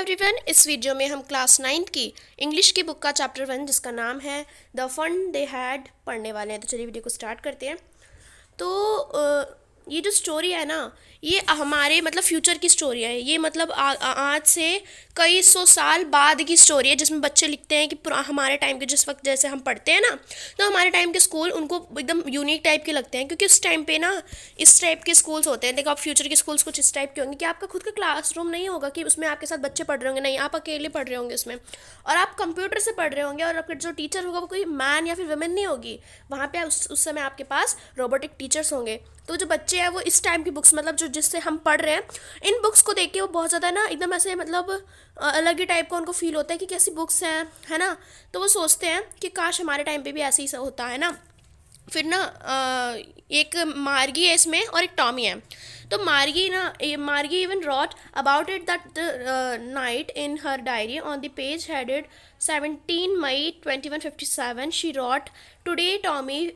Everyone, इस video में हम क्लास 9 की इंग्लिश की बुक का चैप्टर 1 जिसका नाम है द फन दे हैड पढ़ने वाले हैं। तो चलिए वीडियो को स्टार्ट करते हैं। तो ये जो स्टोरी है ना, ये हमारे मतलब फ्यूचर की स्टोरी है। ये मतलब आज से कई सौ साल बाद की स्टोरी है, जिसमें बच्चे लिखते हैं कि हमारे टाइम के जिस वक्त जैसे हम पढ़ते हैं ना, तो हमारे टाइम के स्कूल उनको एकदम यूनिक टाइप के लगते हैं, क्योंकि उस टाइम पे ना इस टाइप के स्कूल्स होते हैं। देखो, आप फ्यूचर के स्कूल्स कुछ इस टाइप के होंगे कि आपका खुद का क्लासरूम नहीं होगा कि उसमें आपके साथ बच्चे पढ़ रहे होंगे, नहीं, आप अकेले पढ़ रहे होंगे उसमें, और आप कंप्यूटर से पढ़ रहे होंगे, और आपका जो टीचर होगा वो कोई मैन या फिर वुमेन नहीं होगी। वहाँ पे उस समय आपके पास रोबोटिक टीचर्स होंगे। तो जो बच्चे हैं वो इस टाइम की बुक्स, मतलब जो जिससे हम पढ़ रहे हैं, इन बुक्स को देख के वो बहुत ज़्यादा ना एकदम ऐसे मतलब अलग ही टाइप का उनको फील होता है कि कैसी बुक्स हैं, है ना। तो वो सोचते हैं कि काश हमारे टाइम पे भी ऐसे ही होता, है ना। फिर ना एक मार्गी है इसमें और एक टॉमी है। तो Margie even wrote about it that night in her diary on the page headed 17 May 2157 she wrote today Tommy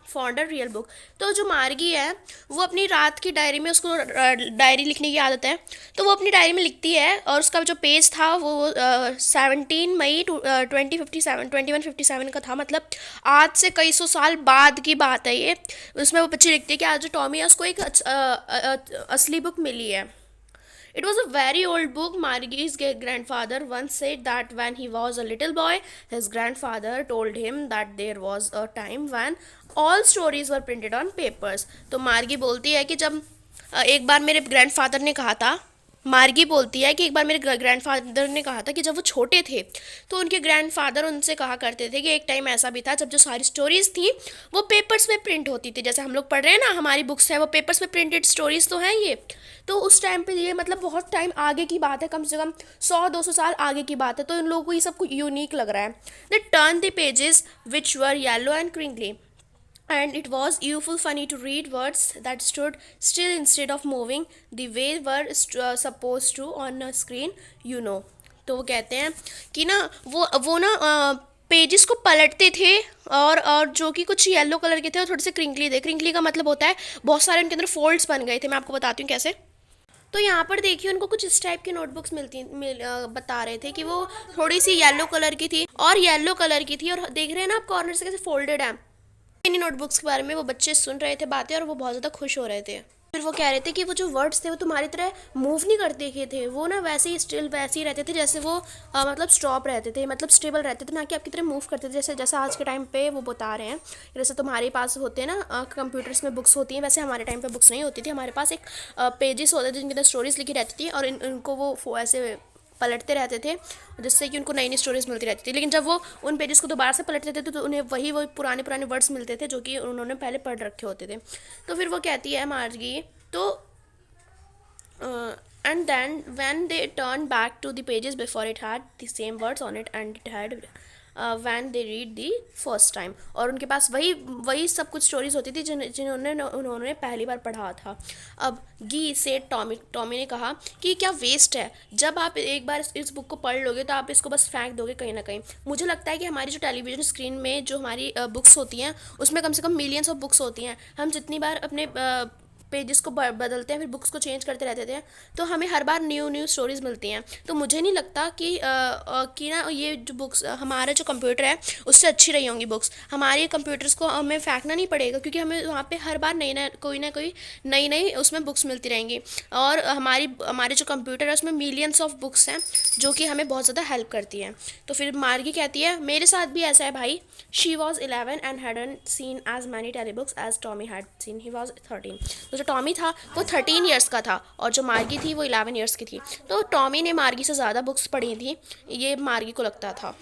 found a real book. तो जो मार्गी है वो अपनी रात की डायरी में, उसको डायरी लिखने की आदत है, तो वो अपनी डायरी में लिखती है, और उसका जो पेज था वो 17 मई 2157 का था। मतलब आज से कई सौ साल बाद की बात है ये। उसमें वो बच्ची लिखती है कि आज जो टॉमी है उसको एक असली बुक मिली है। It was a very old book. Margie's grandfather once said that when he was a little boy, his grandfather told him that there was a time when all stories were printed on papers. तो मार्गी बोलती है कि जब एक बार मेरे grandfather ने कहा था, मार्गी बोलती है कि एक बार मेरे ग्रैंडफादर ने कहा था कि जब वो छोटे थे तो उनके ग्रैंडफादर उनसे कहा करते थे कि एक टाइम ऐसा भी था जब जो सारी स्टोरीज़ थी वो पेपर्स में प्रिंट होती थी। जैसे हम लोग पढ़ रहे हैं ना, हमारी बुक्स है वो पेपर्स में प्रिंटेड स्टोरीज़ तो हैं ये। तो उस टाइम पे ये मतलब बहुत टाइम आगे की बात है, कम से कम 100-200 साल आगे की बात है। तो इन लोगों को ये सब कुछ यूनिक लग रहा है। They turn the pages which were yellow and crinkly and it was awful funny to read words that stood still instead of moving the way were supposed to on a screen, you know। तो वो कहते हैं कि ना वो ना pages को पलटते थे, और जो कि कुछ येलो कलर के थे और थोड़े से क्रिंकली थे। क्रिंकली का मतलब होता है बहुत सारे उनके अंदर फोल्ड्स बन गए थे। मैं आपको बताती हूँ कैसे। तो यहाँ पर देखिए, उनको कुछ इस टाइप की नोटबुक्स बता रहे थे कि वो थोड़ी सी येलो कलर की थी और येलो कलर की थी, और देख रहे हैं ना आप कॉर्नर से कैसे फोल्डेड है। इन नोटबुक्स के बारे में वो बच्चे सुन रहे थे बातें, और वो बहुत ज़्यादा खुश हो रहे थे। फिर वो कह रहे थे कि वो जो वर्ड्स थे वो तुम्हारी तरह मूव नहीं करते थे, वो ना वैसे ही स्टिल वैसे ही रहते थे जैसे वो मतलब स्टॉप रहते थे, मतलब स्टेबल रहते थे, ना कि आपकी तरह मूव करते थे जैसे जैसे आज के टाइम पे वो बता रहे हैं। जैसे तुम्हारे पास होते हैं ना कंप्यूटर्स में बुक्स होती हैं, वैसे हमारे टाइम पे बुक्स नहीं होती थी। हमारे पास एक पेजेस होते थे जिनके अंदर स्टोरीज लिखी रहती थी, और इनको वो ऐसे पलटते रहते थे, जिससे कि उनको नई नई स्टोरीज मिलती रहती थी। लेकिन जब वो उन पेजेस को दोबारा से पलटते थे तो उन्हें वही पुराने वर्ड्स मिलते थे जो कि उन्होंने पहले पढ़ रखे होते थे। तो फिर वो कहती है मार्गी, तो and then when they turned back to the pages before it had the same words on it and it had when they read the first time, और उनके पास वही सब कुछ स्टोरीज होती थी उन्होंने पहली बार पढ़ा था। अब गी से टॉमी ने कहा कि क्या वेस्ट है, जब आप एक बार इस बुक को पढ़ लोगे तो आप इसको बस फेंक दोगे कहीं ना कहीं। मुझे लगता है कि हमारी जो टेलीविज़न स्क्रीन में जो हमारी बुक्स होती हैं उसमें कम से कम मिलियंस ऑफ बुक्स होती हैं। हम जितनी बार अपने पेजेस को बदलते हैं, फिर बुक्स को चेंज करते रहते थे, तो हमें हर बार न्यू स्टोरीज मिलती हैं। तो मुझे नहीं लगता कि ना ये जो बुक्स हमारा जो कंप्यूटर है उससे अच्छी रही होंगी बुक्स। हमारे कंप्यूटर्स को हमें फेंकना नहीं पड़ेगा, क्योंकि हमें वहाँ पे हर बार कोई ना कोई नई उसमें बुक्स मिलती रहेंगी, और हमारे जो कंप्यूटर है उसमें मिलियंस ऑफ बुक्स हैं जो कि हमें बहुत ज़्यादा हेल्प करती हैं। तो फिर मार्गी कहती है मेरे साथ भी ऐसा है भाई। She was 11 and hadn't seen as many tele books as Tommy had seen, he was 13। तो जो टॉमी था वो 13 ईयर्स का था, और जो मार्गी थी वो 11 ईयर्स की थी। तो टॉमी ने मार्गी से ज़्यादा बुक्स पढ़ी थी, ये मार्गी को लगता था।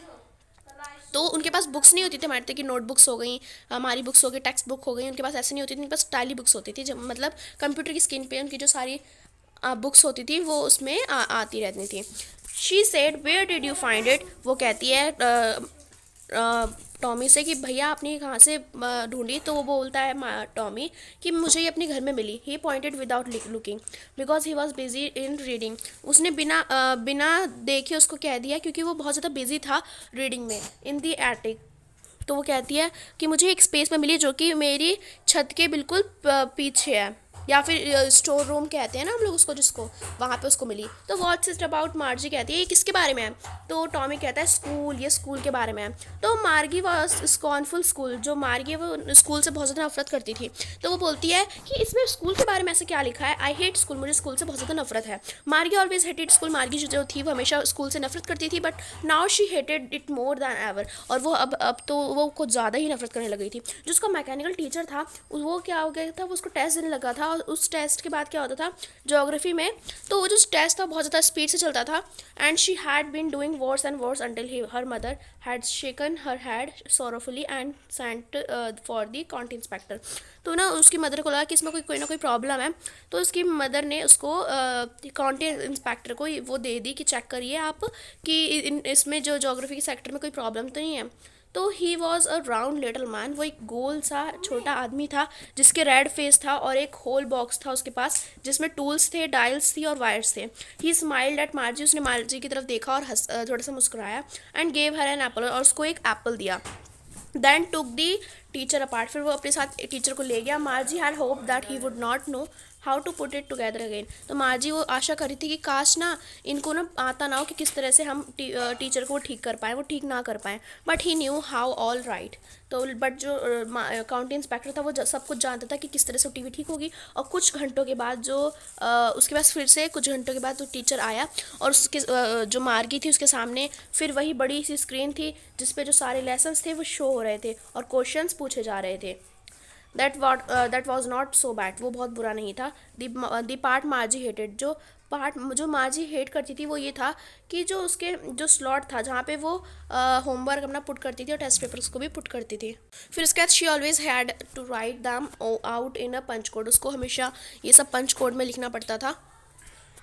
तो उनके पास बुक्स नहीं होती थी हमारे तरह की, नोटबुक्स हो गई, हमारी बुक्स हो गई, टेक्स्ट बुक हो गई, उनके पास ऐसे नहीं होती थी। उनके पास टाइली बुक्स होती थी, जब मतलब कंप्यूटर की स्क्रीन पे उनकी जो सारी बुक्स होती थी वो उसमें आती रहती थी। She said where did you find it, वो कहती है टॉमी से कि भैया आपने कहाँ से ढूंढी। तो वो बोलता है टॉमी कि मुझे ये अपने घर में मिली। He pointed without looking because he was busy in reading. उसने बिना देखे उसको कह दिया क्योंकि वो बहुत ज़्यादा बिजी था रीडिंग में। इन दी एटिक, तो वो कहती है कि मुझे एक स्पेस में मिली जो कि मेरी छत के बिल्कुल पीछे है। या फिर स्टोर रूम कहते हैं ना हम लोग उसको, जिसको वहाँ पे उसको मिली। तो व्हाट्स इट अबाउट, मार्जी कहती है ये किसके बारे में है। तो टॉमी कहता है स्कूल, ये स्कूल के बारे में है। तो मार्गी वॉज स्कॉनफुल स्कूल, जो मार्गी है वो स्कूल से बहुत ज़्यादा नफरत करती थी। तो वो बोलती है कि इसमें स्कूल के बारे में ऐसे क्या लिखा है, आई हेट स्कूल, मुझे स्कूल से बहुत ज़्यादा नफरत है। मार्गी ऑलवेज हेटेड स्कूल, मार्गी जो थी वो हमेशा स्कूल से नफरत करती थी, but now she hated it more than ever. और वो अब तो वो कुछ ज़्यादा ही नफरत करने लग गई थी। जो उसका मैकेनिकल टीचर था वो क्या हो गया था, वो उसको टेस्ट देने लगा था, और उस टेस्ट के बाद क्या होता था ज्योग्राफी में, तो वो जो टेस्ट था बहुत ज़्यादा स्पीड से चलता था। And she had been doing worse and worse until her mother had shaken her head sorrowfully and sent for the county inspector. तो ना उसकी मदर को लगा कि इसमें कोई ना कोई प्रॉब्लम है। तो उसकी मदर ने उसको काउंटी इंस्पेक्टर को वो दे दी कि चेक करिए आप कि इसमें जो ज्योग्राफी के सेक्टर में कोई प्रॉब्लम तो नहीं है। तो he was a round little man, वो एक गोल सा छोटा आदमी था जिसके रेड फेस था और एक होल बॉक्स था उसके पास जिसमें टूल्स थे, डायल्स थी और वायर्स थे। ही स्माइल्ड एट मार्जी, उसने मार्जी की तरफ देखा और थोड़ा सा मुस्कुराया। And gave her an apple, और उसको एक एप्पल दिया। Then took the teacher apart, फिर वो अपने साथ टीचर को ले गया। Margie had hope that he would not know how to put it together again. तो मार्जी वो आशा करी थी कि काश ना इनको ना आता ना हो कि किस तरह से हम टीचर को ठीक कर पाएँ, वो ठीक ना कर पाएँ। But he knew how all right. तो बट जो काउंटी इंस्पेक्टर था वो सब कुछ जानता था कि किस तरह से टीवी ठीक होगी। और कुछ घंटों के बाद उसके पास फिर से कुछ घंटों के बाद तो टीचर आया, और उसके जो मार्गी थी उसके सामने फिर वही बड़ी सी स्क्रीन थी जिसपे जो सारे लेसन्स थे वो शो हो रहे थे और क्वेश्चंस पूछे जा रहे थे। That was not so bad, वो बहुत बुरा नहीं था। दी पार्ट मार्जी हेटेड, जो मार्जी हेट करती थी वो ये था कि जो उसके जो स्लॉट था जहाँ पे वो होमवर्क अपना पुट करती थी और टेस्ट पेपर्स को भी पुट करती थी। फिर उसके बाद she always had to write them out in a punch code, उसको हमेशा ये सब पंच कोड में लिखना पड़ता था।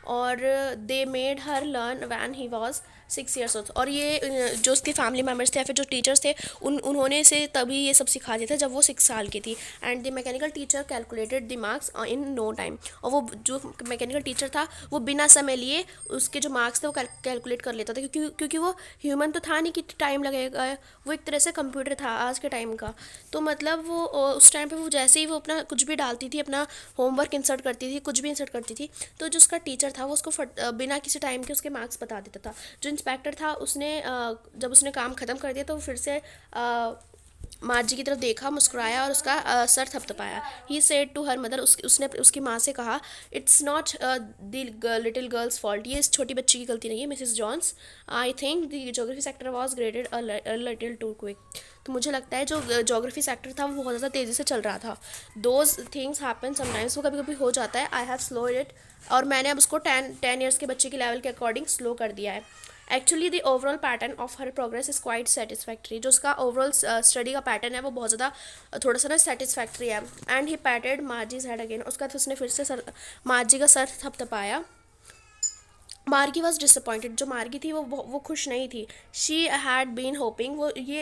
और they made her learn when he was 6 years old। और ये जो उसके फैमिली मेम्बर्स थे या फिर जो टीचर्स थे उन्होंने इसे तभी ये सब सिखा दिया था जब वो 6 साल की थी। And the mechanical teacher calculated the marks in no time, और वो जो मैकेनिकल टीचर था वो बिना समय लिए उसके जो मार्क्स थे वो कैलकुलेट कर लेता था, क्योंकि वो ह्यूमन तो था नहीं कि टाइम लगेगा, वो एक तरह से कंप्यूटर था आज के टाइम का। तो मतलब वो उस टाइम पे वो जैसे ही वो अपना कुछ भी डालती थी, अपना होमवर्क इंसर्ट करती थी, कुछ भी इंसर्ट करती थी, तो जो उसका टीचर था वो उसको बिना किसी टाइम के उसके मार्क्स बता देता था। जो इंस्पेक्टर था उसने जब उसने काम ख़त्म कर दिया तो फिर से मार्जी की तरफ देखा, मुस्कुराया और उसका सर थपथपाया। He said to her mother, उसने उसकी माँ से कहा, it's not the little girl's fault, ये इस छोटी बच्ची की गलती नहीं है Mrs Johns. I think the geography sector was graded a little too quick. तो मुझे लगता है जो जोग्राफी सेक्टर था वो बहुत ज़्यादा तेज़ी से चल रहा था। दोज थिंग्स हैपन समटाइम्स, वो कभी कभी हो जाता है। आई हैव स्लो इट, और मैंने अब उसको 10 years के बच्चे के लेवल के अकॉर्डिंग स्लो कर दिया है। Actually the overall pattern of her progress is quite satisfactory, जो उसका ओवरऑल स्टडी का पैटर्न है वो बहुत ज़्यादा थोड़ा सा ना सेटिस्फैक्ट्री है। And he patted Margie's head again, उसका तो उसने फिर से मार्जी का सर थपथपाया। मार्गी वॉज डिसअपॉइंटेड, जो मार्गी थी वो खुश नहीं थी। शी हैड बीन होपिंग,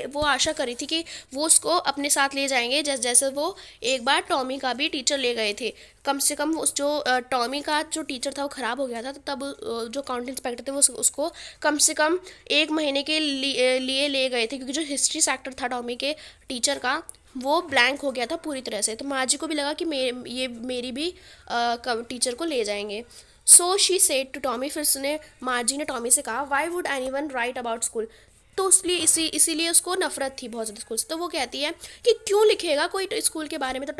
वो आशा करी थी कि वो उसको अपने साथ ले जाएंगे, जैसे वो एक बार टॉमी का भी टीचर ले गए थे। कम से कम उस जो टॉमी का जो टीचर था वो ख़राब हो गया था, तो तब जो काउंटी इंस्पेक्टर थे वो उसको कम से कम 1 महीने के लिए ले गए थे, क्योंकि जो हिस्ट्री सेक्टर था टॉमी के टीचर का वो ब्लैंक हो गया था पूरी तरह से। तो मार्जी को भी लगा कि ये मेरी भी टीचर को ले जाएंगे। So she said to Tommy, फिर उसने मार्जी ने टॉमी से कहा, why would anyone write about school. तो इसलिए इसीलिए उसको नफरत थी बहुत ज़्यादा स्कूल से। तो वो कहती है कि क्यों लिखेगा कोई स्कूल के बारे में। तो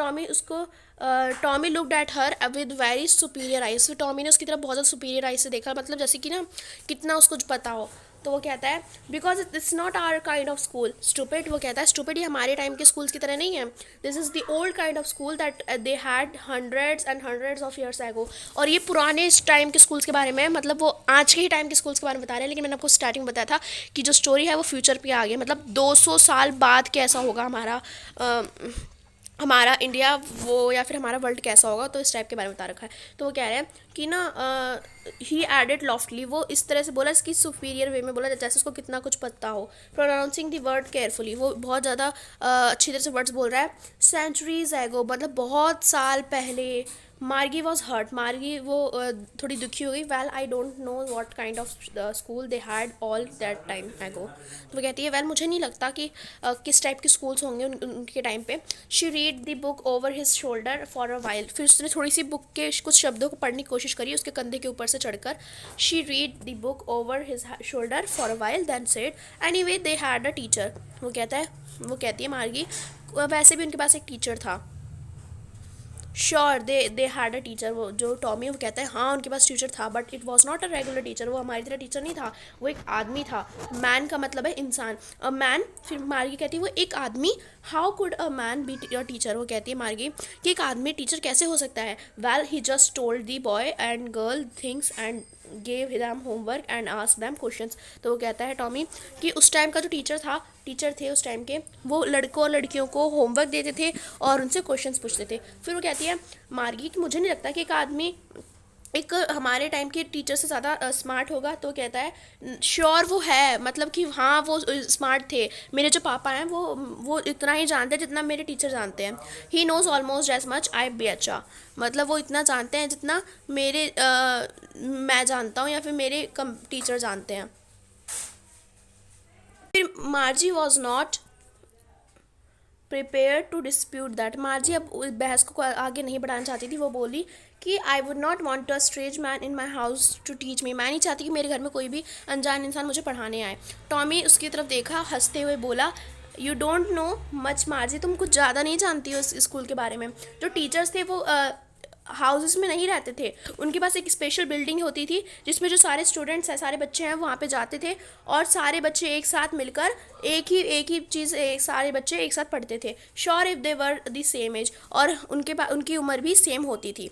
Tommy looked at her with very superior eyes, फिर टॉमी ने उसकी तरफ बहुत ज़्यादा सुपीरियर आइज से देखा, मतलब जैसे कि ना कितना उसको पता हो। तो वो कहता है, because it's not our kind of school stupid, वो कहता है स्टूपिड ये हमारे टाइम के स्कूल्स की तरह नहीं है। This is the old kind of school that they had hundreds and hundreds of years ago. और ये पुराने टाइम के स्कूल्स के बारे में, मतलब वो आज के ही टाइम के स्कूल्स के बारे में बता रहे हैं, लेकिन मैंने आपको स्टार्टिंग में बताया था कि जो स्टोरी है वो फ्यूचर पे आ गया, मतलब 200 साल बाद कैसा होगा हमारा इंडिया वो या फिर हमारा वर्ल्ड कैसा होगा, तो इस टाइप के बारे में बता रखा है। तो वो कह रहे हैं कि ना ही एडेड लॉफ्टली, वो इस तरह से बोला, इसकी सुपीरियर वे में बोला जैसे उसको कितना कुछ पता हो। प्रोनाउंसिंग द वर्ड केयरफुली, वो बहुत ज़्यादा अच्छी तरह से वर्ड्स बोल रहा है। सेंचुरीज एगो, मतलब बहुत साल पहले, मार्गी वॉज हर्ट, मार्गी वो थोड़ी दुखी हो गई। Well I don't know what kind of school they had all that time एगो। तो वो कहती है वेल मुझे नहीं लगता कि किस टाइप के स्कूल्स होंगे उनके टाइम पे। She read the book over his shoulder for a while, फिर उसने थोड़ी सी बुक के कुछ शब्दों को पढ़ने की कोशिश करी उसके कंधे के ऊपर से चढ़कर। She read the book over his shoulder for a while then said anyway they had a teacher. वो कहती है मार्गी वैसे भी उनके पास एक टीचर था। Sure they had a teacher, वो जो टॉमी वो कहता है हाँ उनके पास टीचर था, but it was not a regular teacher, वो हमारी तरह टीचर नहीं था, वो एक आदमी था। मैन का मतलब है इंसान, अ मैन। फिर मार्गी कहती है वो एक आदमी, how could a man be your teacher. वो कहती है मार्गी कि एक आदमी टीचर कैसे हो सकता है। Well he just told the boy and girl things and gave them homework and ask them questions. तो वो कहता है टॉमी कि उस टाइम का जो टीचर थे उस टाइम के, वो लड़कों और लड़कियों को होमवर्क देते थे और उनसे क्वेश्चंस पूछते थे। फिर वो कहती है मार्गी कि मुझे नहीं लगता कि एक आदमी एक हमारे टाइम के टीचर से ज़्यादा स्मार्ट होगा। तो कहता है श्योर वो है, मतलब कि हाँ वो स्मार्ट थे, मेरे जो पापा हैं वो इतना ही जानते हैं जितना मेरे टीचर जानते हैं। He knows almost as much I be अच्छा, मतलब वो इतना जानते हैं जितना मैं जानता हूँ या फिर मेरे टीचर जानते हैं। फिर Margie was not prepare to dispute that. Margie अब उस बहस को आगे नहीं बढ़ाना चाहती थी। वो बोली कि I would not want a strange man in my house to teach me, मैं नहीं चाहती कि मेरे घर में कोई भी अनजान इंसान मुझे पढ़ाने आए। टॉमी उसकी तरफ देखा, हंसते हुए बोला यू डोंट नो मच मार्जी, तुम कुछ ज़्यादा नहीं जानती हो इस स्कूल के बारे में। जो टीचर्स थे वो हाउसेस में नहीं रहते थे, उनके पास एक स्पेशल बिल्डिंग होती थी जिसमें जो सारे स्टूडेंट्स हैं, सारे बच्चे हैं, वहाँ पे जाते थे और सारे बच्चे एक साथ मिलकर एक ही चीज़ सारे बच्चे एक साथ पढ़ते थे। Sure if they were the same age, और उनकी उम्र भी सेम होती थी।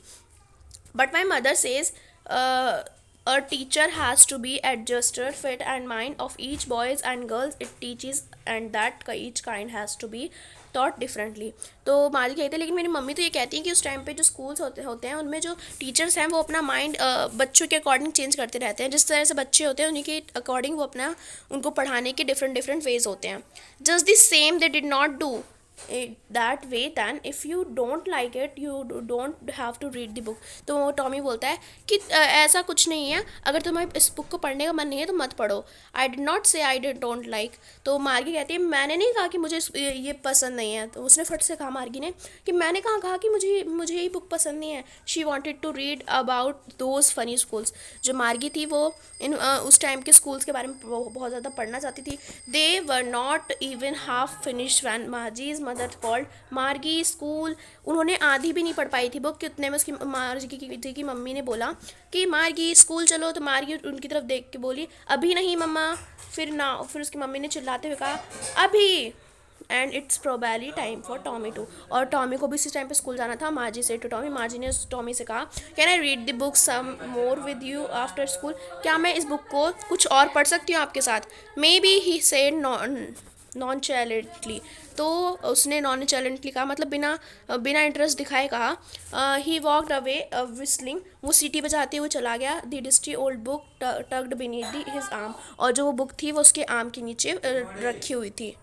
But my mother says a teacher has to be adjusted fit and mind of each boys and girls it teaches and that each kind has to be taught differently। तो माली कहते हैं लेकिन मेरी मम्मी तो ये कहती हैं कि उस टाइम पे जो स्कूल्स होते हैं उनमें जो टीचर्स हैं वो अपना माइंड बच्चों के अकॉर्डिंग चेंज करते रहते हैं। जिस तरह से बच्चे होते हैं उन्हीं के अकॉर्डिंग वो अपना उनको पढ़ाने के डिफरेंट डिफरेंट वेज होते हैं। Just the same they did not do that way then if you don't like it you don't have to read the book. तो टॉमी बोलता है कि ऐसा कुछ नहीं है, अगर तुम्हें इस बुक को पढ़ने का मन नहीं है तो मत पढ़ो। आई डिड नॉट से आई डिड डोंट लाइक। तो मार्गी कहती है मैंने नहीं कहा कि मुझे ये पसंद नहीं है। तो उसने फट से कहा मार्गी ने कि मैंने कहा कि मुझे ये बुक पसंद नहीं है। She wanted to read about those funny schools. जो मार्गी थी वो उस टाइम के स्कूल्स के बारे में बहुत ज़्यादा पढ़ना चाहती थी। They were not even half finished when Margie's mother called Margie school. उन्होंने आधी भी नहीं पढ़ पाई थी बुक, कितने में उसकी मार्गी की मम्मी ने बोला कि मार्गी स्कूल चलो। तो मार्गी उनकी तरफ देख के बोली अभी नहीं मम्मा। फिर उसकी मम्मी ने चिल्लाते हुए कहा अभी, and it's probably time for Tommy too. और टॉमी को भी इसी टाइम पे स्कूल जाना था। मार्जी से टू टॉमी, मार्जी ने टॉमी से कहा can I read the book some more with you after school, क्या मैं इस बुक को कुछ और पढ़ सकती हूँ आपके साथ। Maybe he said nonchalantly. तो उसने नॉन-चैलेंटली कहा, मतलब बिना इंटरेस्ट दिखाए कहा। ही वॉकड अवे विस्लिंग, वो सीटी बजाते हुए चला गया। The dusty old book tugged beneath his arm, और जो वो बुक थी वो उसके आर्म के नीचे रखी हुई थी।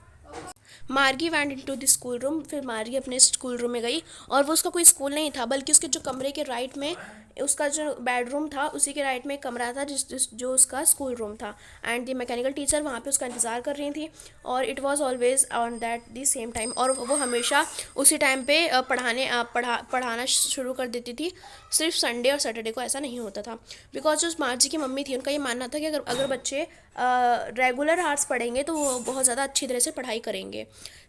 मार्गी wand into the school room, फिर मार्गी अपने स्कूल रूम में गई और वो उसका कोई स्कूल नहीं था बल्कि उसके जो कमरे के राइट में उसका जो बेडरूम था उसी के राइट में एक कमरा था जो उसका स्कूल रूम था। एंड द मैकेनिकल टीचर वहाँ पे उसका इंतज़ार कर रही थी और it was always on that the same time, और वो हमेशा उसी टाइम पे पढ़ाना शुरू कर देती थी। सिर्फ संडे और सैटरडे को ऐसा नहीं होता था, बिकॉज जो मार्जी की मम्मी थी उनका ये मानना था कि अगर बच्चे रेगुलर आवर्स पढ़ेंगे तो वो बहुत ज़्यादा अच्छी तरह से पढ़ाई करेंगे।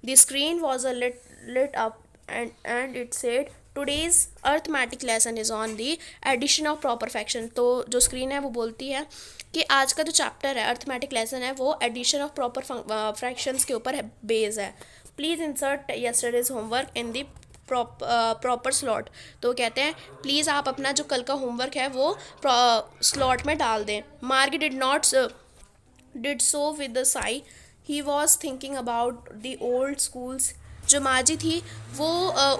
The screen was a lit up and it said today's arithmetic lesson is on the addition of proper fraction। तो जो स्क्रीन है वो बोलती है कि आज का जो चैप्टर है अर्थमेटिक लेसन है वो एडिशन ऑफ प्रॉपर फ्रैक्शंस के ऊपर बेस है। Please insert yesterday's homework in the proper slot. तो कहते हैं प्लीज़ आप अपना जो कल का होमवर्क है वो स्लॉट में डाल दें। मार्गी did so with the Sai, he was thinking about the old schools. जो मार्जी थी वो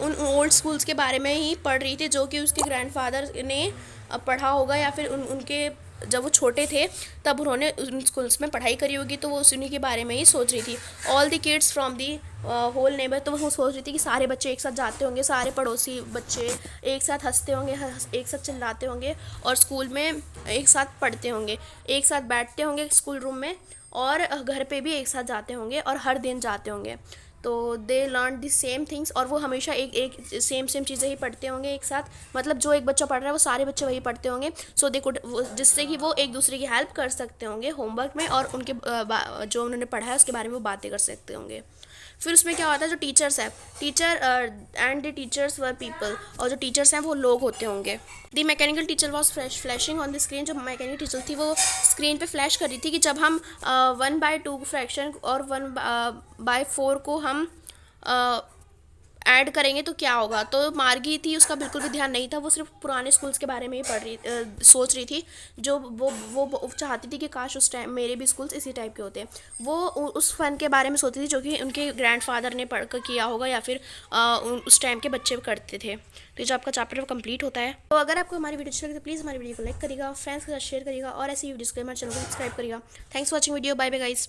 उन ओल्ड स्कूल्स के बारे में ही पढ़ रही थी जो कि उसके ग्रैंडफादर ने पढ़ा होगा या फिर उनके जब वो छोटे थे तब उन्होंने उन स्कूल्स में पढ़ाई करी होगी, तो वो उन्हीं के बारे में ही सोच रही थी। All the kids from the whole neighbour, तो वो सोच रही थी कि सारे बच्चे एक साथ जाते होंगे, सारे पड़ोसी बच्चे एक साथ हंसते होंगे, एक साथ चिल्लाते होंगे, और स्कूल में एक साथ पढ़ते होंगे, एक साथ बैठते होंगे स्कूल रूम में, और घर पे भी एक साथ जाते होंगे और हर दिन जाते होंगे। तो they learn the same things, और वो हमेशा एक एक सेम सेम चीज़ें ही पढ़ते होंगे एक साथ, मतलब जो एक बच्चा पढ़ रहा है वो सारे बच्चे वही पढ़ते होंगे। सो दे कुड, जिससे कि वो एक दूसरे की हेल्प कर सकते होंगे होमवर्क में, और उनके जो उन्होंने पढ़ा है उसके बारे में वो बातें कर सकते होंगे। फिर उसमें क्या होता है, जो टीचर्स है, teacher and the teachers were people, और जो टीचर्स हैं वो लोग होते होंगे। The mechanical teacher was flashing on the screen, जो मैकेनिकल टीचर थी वो स्क्रीन पे फ्लैश कर रही थी कि जब हम 1/2 फ्रैक्शन और 1/4 को हम ऐड करेंगे तो क्या होगा। तो मार्गी थी, उसका बिल्कुल भी ध्यान नहीं था, वो सिर्फ पुराने स्कूल्स के बारे में ही सोच रही थी, जो वो चाहती थी कि काश उस टाइम मेरे भी स्कूल्स इसी टाइप के होते। वो उस फन के बारे में सोचती थी जो कि उनके ग्रैंडफादर ने पढ़ कर किया होगा, या फिर उस टाइम के बच्चे करते थे। तो ये जो आपका चैप्टर वो कंप्लीट होता है। तो अगर आपको हमारी वीडियो अच्छी लगी तो प्लीज़ हमारी वीडियो को लाइक करिएगा, फ्रेंड्स के साथ शेयर करिएगा, और ऐसी वीडियोज़ के लिए हमारे चैनल को सब्सक्राइब करिएगा। Thanks for watching video, bye bye guys.